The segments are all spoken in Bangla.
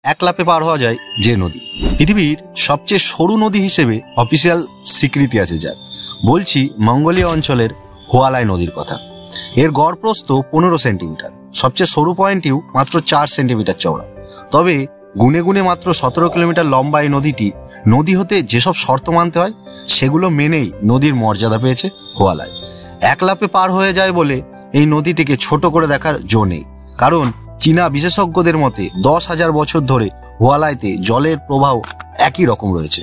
এক লাফে পার হওয়া যায় যে নদী। পৃথিবীর সবচেয়ে সরু নদী হিসেবে অফিসিয়াল স্বীকৃতি আছে যার। বলছি মঙ্গোলিয়া অঞ্চলের হুয়ালাই নদীর কথা। এর গড় প্রস্থ 15 সেন্টিমিটার, সবচেয়ে সরু পয়েন্টটিও মাত্র 4 সেন্টিমিটার চওড়া। তবে গুনে গুনে মাত্র 17 কিলোমিটার লম্বা এই নদীটি নদী হতে যেসব শর্ত মানতে হয় সেগুলো মেনেই নদীর মর্যাদা পেয়েছে হুয়ালাই। এক লাফে পার হয়ে যায় বলে এই নদীটিকে ছোট করে দেখার জো নেই, কারণ চীনা বিশেষজ্ঞদের মতে 10,000 বছর ধরে হুয়ালাইতে জলের প্রবাহ একই রকম রয়েছে।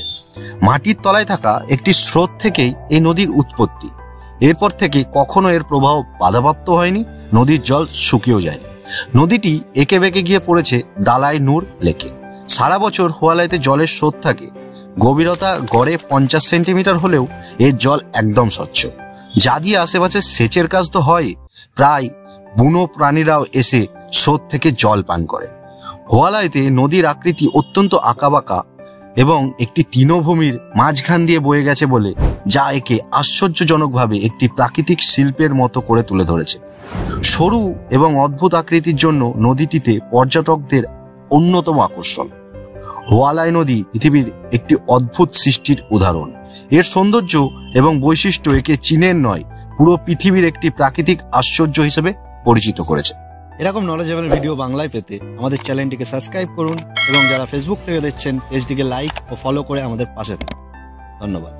মাটির তলায় থাকা একটি স্রোত থেকেই এই নদীর উৎপত্তি। এরপর থেকে কখনো এর প্রবাহ বাধাপ্রাপ্ত হয়নি, নদীর জল শুকিয়েও যায়নি। নদীটি এঁকে বেঁকে গিয়ে পড়েছে দালাই নূর লেকে। সারা বছর হুয়ালাইতে জলের স্রোত থাকে। গভীরতা গড়ে 50 সেন্টিমিটার হলেও এর জল একদম স্বচ্ছ, যা দিয়ে আশেপাশে সেচের কাজ তো হয়, প্রায় বুনো প্রাণীরাও এসে স্রোত থেকে জল পান করে। হুয়ালাইতে নদীর আকৃতি অত্যন্ত আঁকাবাঁকা এবং একটি তৃণভূমির মাঝখান দিয়ে বয়ে গেছে বলে যা একে আশ্চর্যজনকভাবে একটি প্রাকৃতিক শিল্পের মতো করে তুলে ধরেছে। সরু এবং অদ্ভুত আকৃতির জন্য নদীটিতে পর্যটকদের অন্যতম আকর্ষণ। হুয়ালাই নদী পৃথিবীর একটি অদ্ভুত সৃষ্টির উদাহরণ। এর সৌন্দর্য এবং বৈশিষ্ট্য একে চীনের নয়, পুরো পৃথিবীর একটি প্রাকৃতিক আশ্চর্য হিসেবে পরিচিত করেছে। এরকম নলেজেবল ভিডিও বাংলায় পেতে আমাদের চ্যানেলটিকে সাবস্ক্রাইব করুন এবং যারা ফেসবুক থেকে দেখছেন পেজটিকে লাইক ও ফলো করে আমাদের পাশে থাকুন। ধন্যবাদ।